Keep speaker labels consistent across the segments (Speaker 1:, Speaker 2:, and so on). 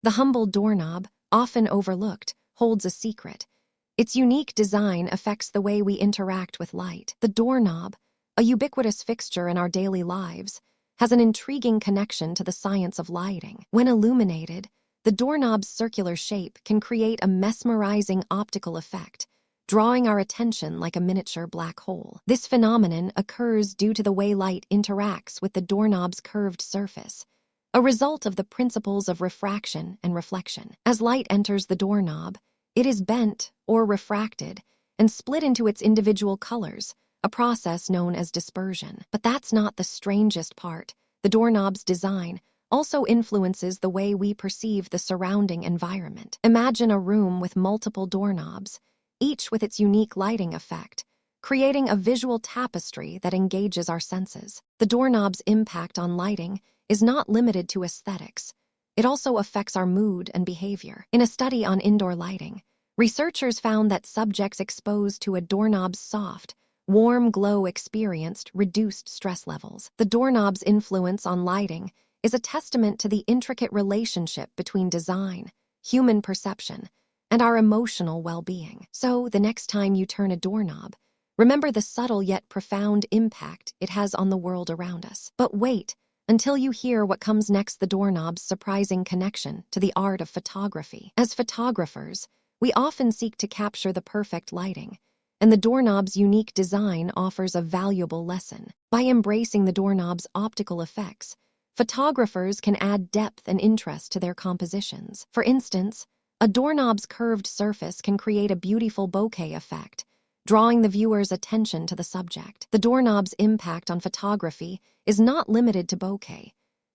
Speaker 1: The humble doorknob, often overlooked, holds a secret. Its unique design affects the way we interact with light. The doorknob, a ubiquitous fixture in our daily lives, has an intriguing connection to the science of lighting. When illuminated, the doorknob's circular shape can create a mesmerizing optical effect, drawing our attention like a miniature black hole. This phenomenon occurs due to the way light interacts with the doorknob's curved surface, a result of the principles of refraction and reflection. As light enters the doorknob, it is bent or refracted and split into its individual colors, a process known as dispersion. But that's not the strangest part. The doorknob's design also influences the way we perceive the surrounding environment. Imagine a room with multiple doorknobs, each with its unique lighting effect, creating a visual tapestry that engages our senses. The doorknob's impact on lighting is not limited to aesthetics. It also affects our mood and behavior. In a study on indoor lighting, researchers found that subjects exposed to a doorknob's soft, warm glow experienced reduced stress levels. The doorknob's influence on lighting is a testament to the intricate relationship between design, human perception, and our emotional well-being. So, the next time you turn a doorknob, remember the subtle yet profound impact it has on the world around us. But wait until you hear what comes next: the doorknob's surprising connection to the art of photography. As photographers, we often seek to capture the perfect lighting, and the doorknob's unique design offers a valuable lesson. By embracing the doorknob's optical effects, photographers can add depth and interest to their compositions. For instance, a doorknob's curved surface can create a beautiful bokeh effect, drawing the viewer's attention to the subject. The doorknob's impact on photography is not limited to bokeh.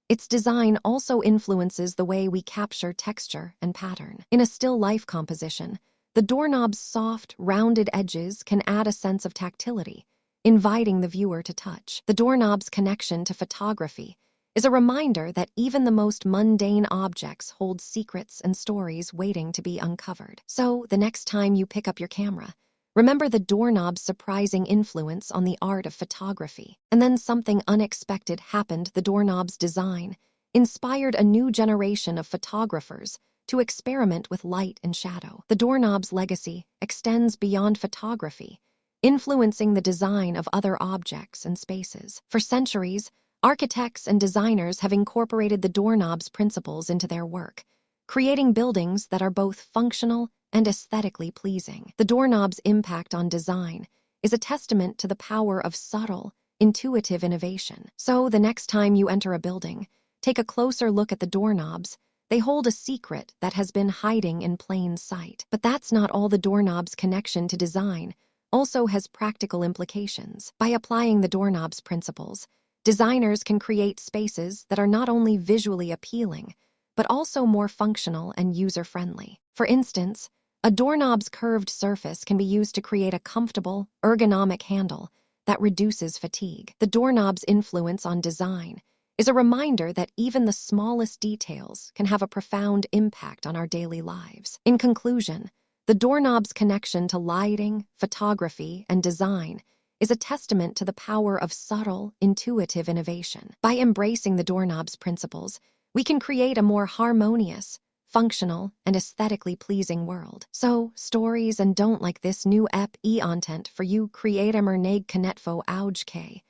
Speaker 1: Its design also influences the way we capture texture and pattern. In a still life composition, the doorknob's soft, rounded edges can add a sense of tactility, inviting the viewer to touch. The doorknob's connection to photography is a reminder that even the most mundane objects hold secrets and stories waiting to be uncovered. So, the next time you pick up your camera, remember the doorknob's surprising influence on the art of photography. And then something unexpected happened. The doorknob's design inspired a new generation of photographers to experiment with light and shadow. The doorknob's legacy extends beyond photography, influencing the design of other objects and spaces. For centuries, architects and designers have incorporated the doorknob's principles into their work, creating buildings that are both functional and aesthetically pleasing. The doorknob's impact on design is a testament to the power of subtle, intuitive innovation. So, the next time you enter a building, take a closer look at the doorknobs. They hold a secret that has been hiding in plain sight. But that's not all. The doorknob's connection to design also has practical implications. By applying the doorknob's principles, designers can create spaces that are not only visually appealing, but also more functional and user-friendly. For instance, a doorknob's curved surface can be used to create a comfortable, ergonomic handle that reduces fatigue. The doorknob's influence on design is a reminder that even the smallest details can have a profound impact on our daily lives. In conclusion, the doorknob's connection to lighting, photography, and design is a testament to the power of subtle, intuitive innovation. By embracing the doorknob's principles, we can create a more harmonious, functional, and aesthetically pleasing world. So, stories and don't like this new content for you create neg knetfo auge.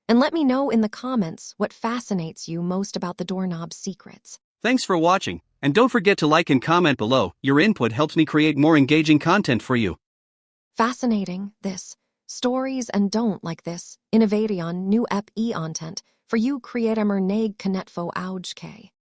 Speaker 1: And let me know in the comments what fascinates you most about the doorknob's secrets.
Speaker 2: Thanks for watching, and don't forget to like and comment below. Your input helps me create more engaging content for you.
Speaker 1: Fascinating, this. Stories and don't like this, innovation new content for you create neg knetfo auge.